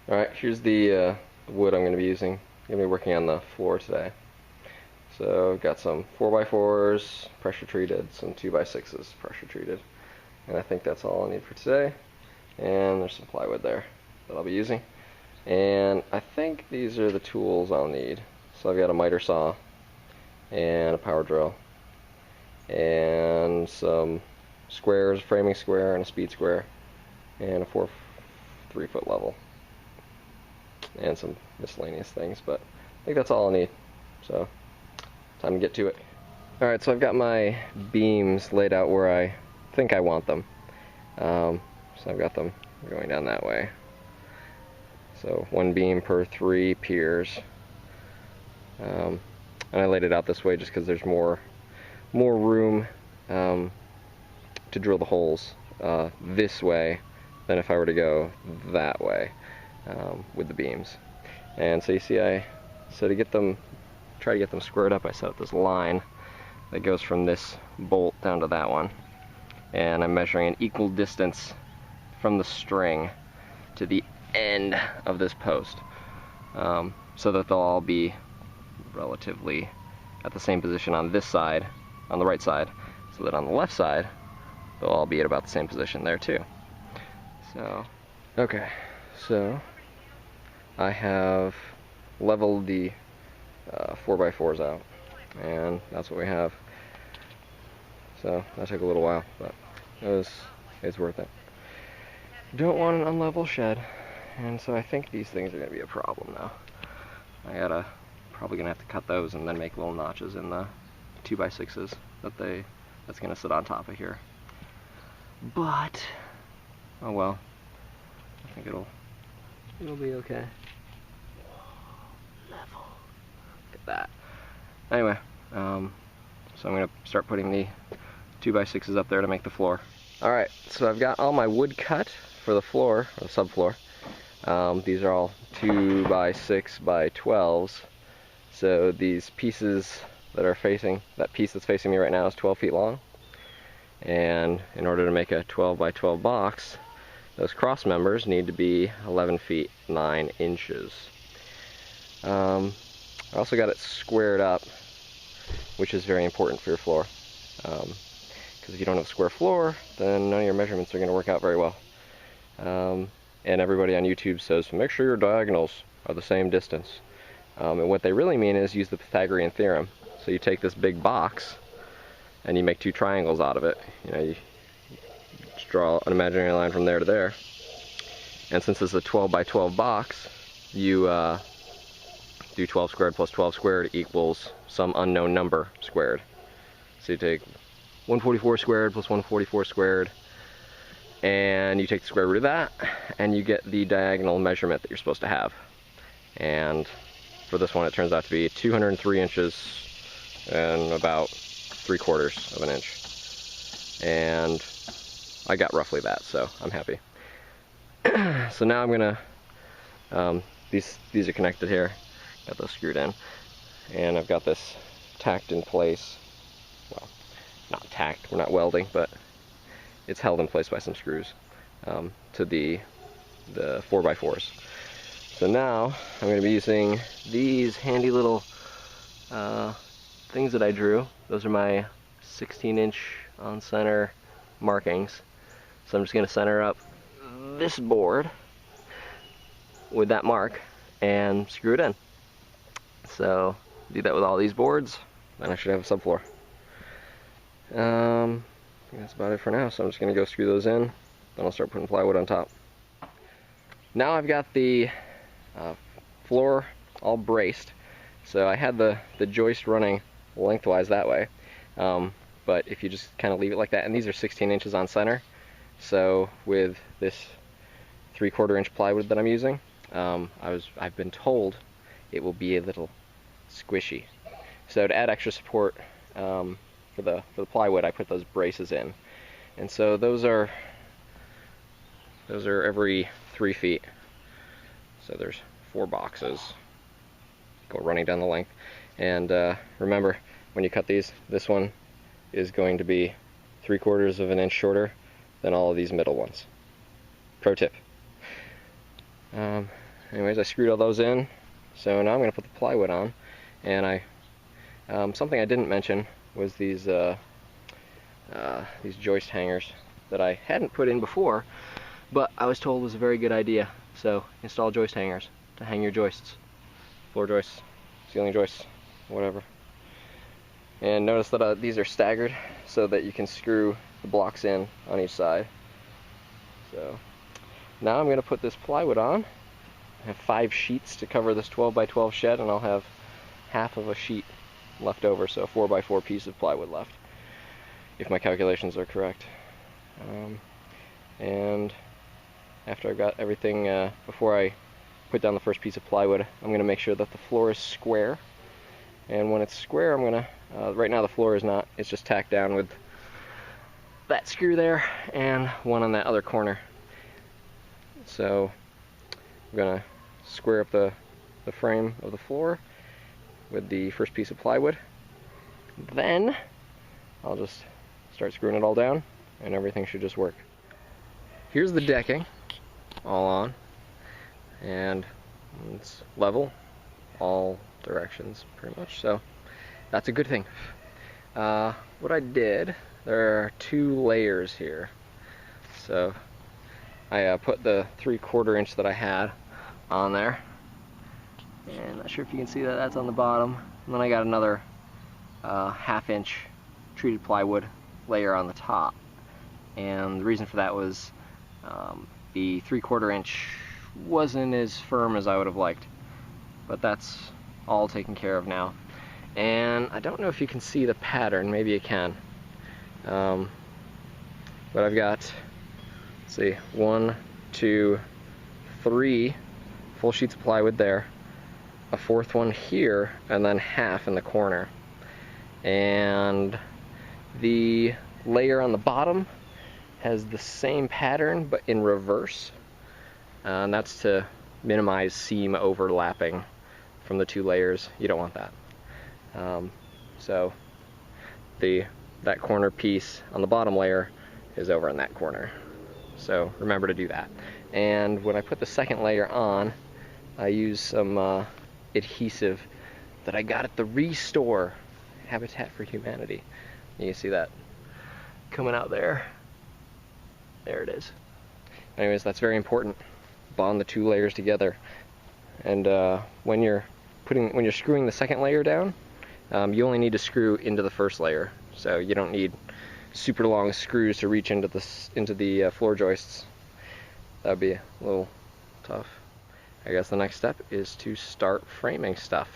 Alright, here's the wood I'm going to be using. I'm going to be working on the floor today. So I've got some 4x4s, pressure treated, some 2x6s, pressure treated. And I think that's all I'll need for today. And there's some plywood there that I'll be using. And I think these are the tools I'll need. So I've got a miter saw, and a power drill, and some squares, framing square, and a speed square, and a 3-foot level. And some miscellaneous things, but I think that's all I'll need. So, time to get to it. Alright, so I've got my beams laid out where I think I want them. So I've got them going down that way. So, one beam per 3 piers. And I laid it out this way just because there's more room to drill the holes this way than if I were to go that way. With the beams. And so you see, so to get them, try to get them squared up, I set up this line that goes from this bolt down to that one, and I'm measuring an equal distance from the string to the end of this post, so that they'll all be relatively at the same position on this side, on the right side, so that on the left side they'll all be at about the same position there too. So, okay, so I have leveled the 4x4s out, and that's what we have. So that took a little while, but it's worth it. Don't want an unlevel shed, and so I think these things are going to be a problem now. Probably gonna have to cut those and then make little notches in the 2x6s that's gonna sit on top of here. But oh well, I think it'll be okay. Level. Look at that. Anyway, so I'm going to start putting the 2x6s up there to make the floor. Alright, so I've got all my wood cut for the floor, or the subfloor. These are all 2x6x12s. So these pieces that piece that's facing me right now is 12 feet long. And in order to make a 12x12 box, those cross members need to be 11 feet 9 inches. I also got it squared up, which is very important for your floor. Because if you don't have a square floor, then none of your measurements are going to work out very well. And everybody on YouTube says, make sure your diagonals are the same distance. And what they really mean is use the Pythagorean theorem. So you take this big box, and you make 2 triangles out of it. You just draw an imaginary line from there to there. And since it's a 12x12 box, you do 12 squared plus 12 squared equals some unknown number squared. So you take 144 squared plus 144 squared, and you take the square root of that, and you get the diagonal measurement that you're supposed to have. And for this one, it turns out to be 203 inches and about 3/4 of an inch. And I got roughly that, so I'm happy. So now I'm gonna, these are connected here, got those screwed in, and I've got this tacked in place. Well, not tacked, we're not welding, but it's held in place by some screws to the 4x4s. So now I'm going to be using these handy little things that I drew. Those are my 16-inch on center markings. So I'm just going to center up this board with that mark and screw it in. So do that with all these boards, then I should have a subfloor. I think that's about it for now, so I'm just going to go screw those in, then I'll start putting plywood on top. Now I've got the floor all braced, so I had the joist running lengthwise that way, but if you just kind of leave it like that, and these are 16 inches on center, so with this 3/4 inch plywood that I'm using, I've been told it will be a little squishy. So to add extra support for the plywood, I put those braces in, and so those are every 3 feet. So there's 4 boxes go running down the length. And remember, when you cut these, this one is going to be 3/4 of an inch shorter than all of these middle ones. Pro tip. anyways, I screwed all those in. So now I'm going to put the plywood on. And something I didn't mention was these joist hangers that I hadn't put in before, but I was told was a very good idea. So install joist hangers to hang your joists, floor joists, ceiling joists, whatever. And notice that these are staggered so that you can screw the blocks in on each side. So now I'm going to put this plywood on. I have 5 sheets to cover this 12 by 12 shed, and I'll have half of a sheet left over, so a 4 by 4 piece of plywood left, if my calculations are correct. And after I've got everything, before I put down the first piece of plywood, I'm going to make sure that the floor is square. And when it's square, I'm going to, right now the floor is not, it's just tacked down with that screw there and one on that other corner. So I'm going to square up the frame of the floor with the first piece of plywood. Then I'll just start screwing it all down and everything should just work. Here's the decking all on, and it's level all directions pretty much, so that's a good thing. What I did, there are 2 layers here. So I put the 3/4 inch that I had on there, and not sure if you can see that, that's on the bottom. And then I got another 1/2 inch treated plywood layer on the top. And the reason for that was the 3/4 inch wasn't as firm as I would have liked, but that's all taken care of now. And I don't know if you can see the pattern, maybe you can, but I've got, let's see, 1, 2, 3 full sheets of plywood there, a 4th one here, and then half in the corner. And the layer on the bottom has the same pattern but in reverse, and that's to minimize seam overlapping from the 2 layers. You don't want that. So that corner piece on the bottom layer is over in that corner, so remember to do that. And when I put the second layer on, I use some adhesive that I got at the Restore, Habitat for Humanity. You can see that coming out there. There it is. Anyways, that's very important. Bond the 2 layers together. And when you're screwing the second layer down, you only need to screw into the first layer. So you don't need super long screws to reach into the floor joists. That'd be a little tough. I guess the next step is to start framing stuff.